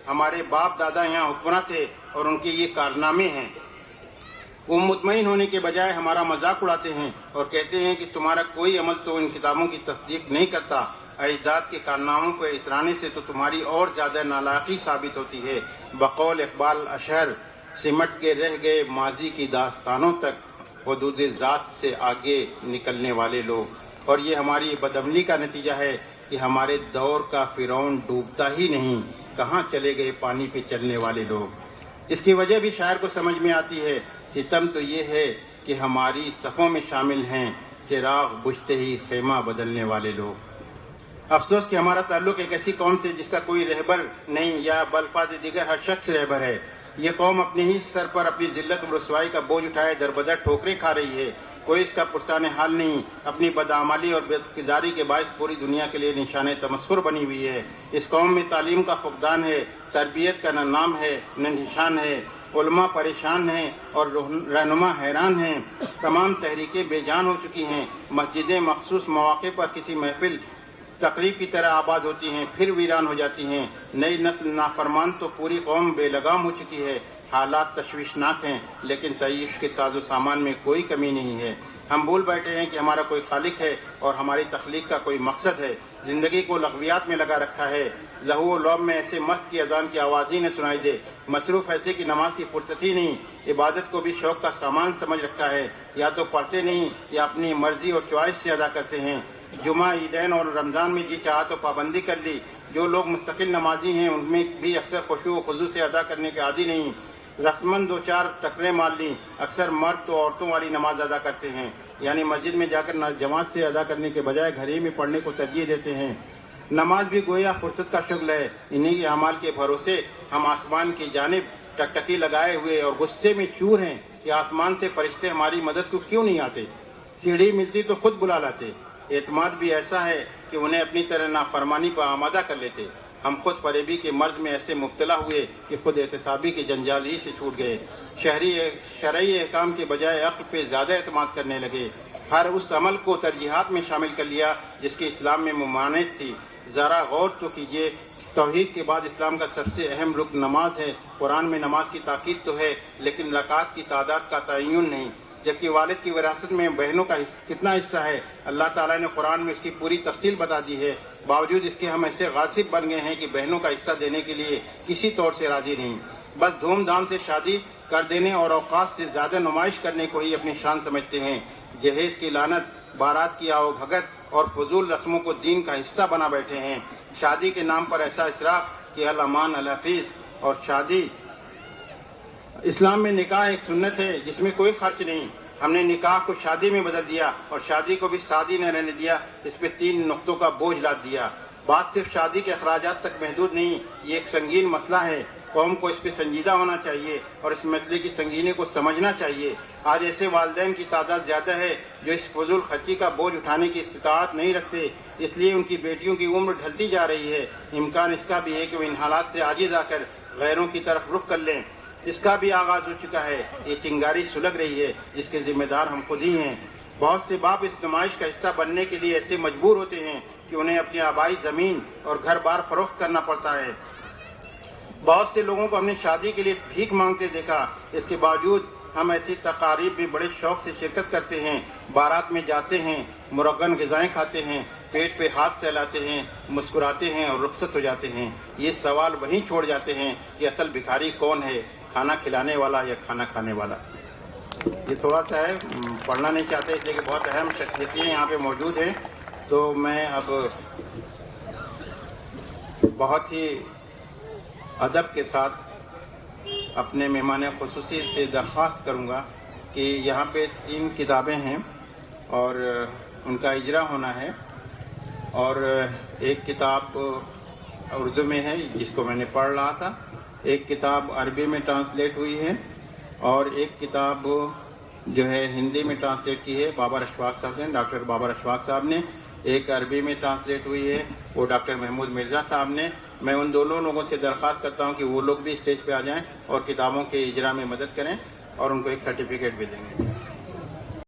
ہمارے باپ دادا یہاں حکمراں تھے اور ان کے یہ کارنامے ہیں۔ وہ مطمئن ہونے کے بجائے ہمارا مذاق اڑاتے ہیں اور کہتے ہیں کہ تمہارا کوئی عمل تو ان کتابوں کی تصدیق نہیں کرتا، اجداد کے کارناموں پر اترانے سے تو تمہاری اور زیادہ نالاقی ثابت ہوتی ہے۔ بقول اقبال اشہر، سمٹ کے رہ گئے ماضی کی داستانوں تک، حدود ذات سے آگے نکلنے والے لوگ۔ اور یہ ہماری بدعملی کا نتیجہ ہے کہ ہمارے دور کا فرعون ڈوبتا ہی نہیں، کہاں چلے گئے پانی پہ چلنے والے لوگ۔ اس کی وجہ بھی شاعر کو سمجھ میں آتی ہے۔ ستم تو یہ ہے کہ ہماری صفوں میں شامل ہیں چراغ بجھتے ہی خیمہ بدلنے والے لوگ۔ افسوس کہ ہمارا تعلق ایک ایسی قوم سے جس کا کوئی رہبر نہیں، یا بالفاظ دیگر ہر شخص رہبر ہے۔ یہ قوم اپنے ہی سر پر اپنی ذلت و رسوائی کا بوجھ اٹھائے در بدر ٹھوکریں کھا رہی ہے، کوئی اس کا پرسان حال نہیں۔ اپنی بدعملی اور بے اقتداری کے باعث پوری دنیا کے لیے نشان تمسخر بنی ہوئی ہے۔ اس قوم میں تعلیم کا فقدان ہے، تربیت کا نہ نام ہے نہ نشان ہے، علماء پریشان ہیں اور رہنما حیران ہیں، تمام تحریکیں بے جان ہو چکی ہیں، مسجدیں مخصوص مواقع پر کسی محفل تقریب کی طرح آباد ہوتی ہیں پھر ویران ہو جاتی ہیں، نئی نسل نافرمان تو پوری قوم بے لگام ہو چکی ہے۔ حالات تشویشناک ہیں لیکن تعیش کے ساز و سامان میں کوئی کمی نہیں ہے۔ ہم بھول بیٹھے ہیں کہ ہمارا کوئی خالق ہے اور ہماری تخلیق کا کوئی مقصد ہے۔ زندگی کو لغویات میں لگا رکھا ہے، لہو و لعب میں ایسے مست کی اذان کی آواز ہی نہ سنائی دے، مصروف ایسے کہ نماز کی فرصت ہی نہیں، عبادت کو بھی شوق کا سامان سمجھ رکھا ہے، یا تو پڑھتے نہیں یا اپنی مرضی اور چوائس سے ادا کرتے ہیں۔ جمعہ، عیدین اور رمضان میں جی چاہا تو پابندی کر لی۔ جو لوگ مستقل نمازی ہیں ان میں بھی اکثر خشوع و خضوع سے ادا کرنے کے عادی نہیں، رسماً دو چار ٹکریں مار لیں۔ اکثر مرد تو عورتوں والی نماز ادا کرتے ہیں، یعنی مسجد میں جا کر جماعت سے ادا کرنے کے بجائے گھر ہی میں پڑھنے کو ترجیح دیتے ہیں۔ نماز بھی گویا فرصت کا شغل ہے۔ انہی کے اعمال کے بھروسے ہم آسمان کی جانب ٹکٹکی لگائے ہوئے اور غصے میں چور ہیں کہ آسمان سے فرشتے ہماری مدد کو کیوں نہیں آتے، سیڑھی ملتی تو خود بلا لاتے۔ اعتماد بھی ایسا ہے کہ انہیں اپنی طرح نافرمانی پر آمادہ کر لیتے۔ ہم خود فریبی کے مرض میں ایسے مبتلا ہوئے کہ خود احتسابی کے جنجال ہی سے چھوٹ گئے، شرعی احکام کے بجائے عقل پہ زیادہ اعتماد کرنے لگے، ہر اس عمل کو ترجیحات میں شامل کر لیا جس کی اسلام میں ممانعت تھی۔ ذرا غور تو کیجئے، توحید کے بعد اسلام کا سب سے اہم رکن نماز ہے۔ قرآن میں نماز کی تاکید تو ہے لیکن رکعات کی تعداد کا تعین نہیں، جبکہ والد کی وراثت میں بہنوں کا کتنا حصہ ہے اللہ تعالیٰ نے قرآن میں اس کی پوری تفصیل بتا دی ہے۔ باوجود اس کے ہم ایسے غاصب بن گئے ہیں کہ بہنوں کا حصہ دینے کے لیے کسی طور سے راضی نہیں، بس دھوم دھام سے شادی کر دینے اور اوقات سے زیادہ نمائش کرنے کو ہی اپنی شان سمجھتے ہیں۔ جہیز کی لعنت، بارات کی آؤ بھگت اور فضول رسموں کو دین کا حصہ بنا بیٹھے ہیں۔ شادی کے نام پر ایسا اسراف کہ الامان الحفیظ، اور شادی اسلام میں نکاح ایک سنت ہے جس میں کوئی خرچ نہیں، ہم نے نکاح کو شادی میں بدل دیا اور شادی کو بھی شادی نہ رہنے دیا، اس پہ 3 نقطوں کا بوجھ لاد دیا۔ بات صرف شادی کے اخراجات تک محدود نہیں، یہ ایک سنگین مسئلہ ہے، قوم کو اس پہ سنجیدہ ہونا چاہیے اور اس مسئلے کی سنگینی کو سمجھنا چاہیے۔ آج ایسے والدین کی تعداد زیادہ ہے جو اس فضول خرچی کا بوجھ اٹھانے کی استطاعت نہیں رکھتے، اس لیے ان کی بیٹیوں کی عمر ڈھلتی جا رہی ہے۔ امکان اس کا بھی ہے کہ وہ ان حالات سے عاجز آ کر غیروں کی طرف رخ کر لیں، اس کا بھی آغاز ہو چکا ہے۔ یہ چنگاری سلگ رہی ہے جس کے ذمہ دار ہم خود ہی ہیں۔ بہت سے باپ اس نمائش کا حصہ بننے کے لیے ایسے مجبور ہوتے ہیں کہ انہیں اپنی آبائی زمین اور گھر بار فروخت کرنا پڑتا ہے۔ بہت سے لوگوں کو ہم نے شادی کے لیے بھیک مانگتے دیکھا، اس کے باوجود ہم ایسی تقاریب بھی بڑے شوق سے شرکت کرتے ہیں، بارات میں جاتے ہیں، مرغن غذائیں کھاتے ہیں، پیٹ پہ ہاتھ سہلاتے ہیں، مسکراتے ہیں اور رخصت ہو جاتے ہیں۔ یہ سوال وہیں چھوڑ جاتے ہیں کہ اصل بھکاری کون ہے، کھانا کھلانے والا یا کھانا کھانے والا؟ یہ تھوڑا سا ہے، پڑھنا نہیں چاہتے اس لیے کہ بہت اہم شخصیتیں یہاں پہ موجود ہیں، تو میں اب بہت ہی ادب کے ساتھ اپنے مہمان خصوصی سے درخواست کروں گا کہ یہاں پہ 3 کتابیں ہیں اور ان کا اجرا ہونا ہے، اور ایک کتاب اردو میں ہے جس کو میں نے پڑھ رہا تھا، ایک کتاب عربی میں ٹرانسلیٹ ہوئی ہے، اور ایک کتاب جو ہے ہندی میں ٹرانسلیٹ کی ہے بابر اشفاق صاحب نے، ڈاکٹر بابر اشفاق صاحب نے، ایک عربی میں ٹرانسلیٹ ہوئی ہے وہ ڈاکٹر محمود مرزا صاحب نے۔ میں ان دونوں لوگوں سے درخواست کرتا ہوں کہ وہ لوگ بھی اسٹیج پہ آ جائیں اور کتابوں کے اجرا میں مدد کریں اور ان کو ایک سرٹیفکیٹ بھی دیں گے۔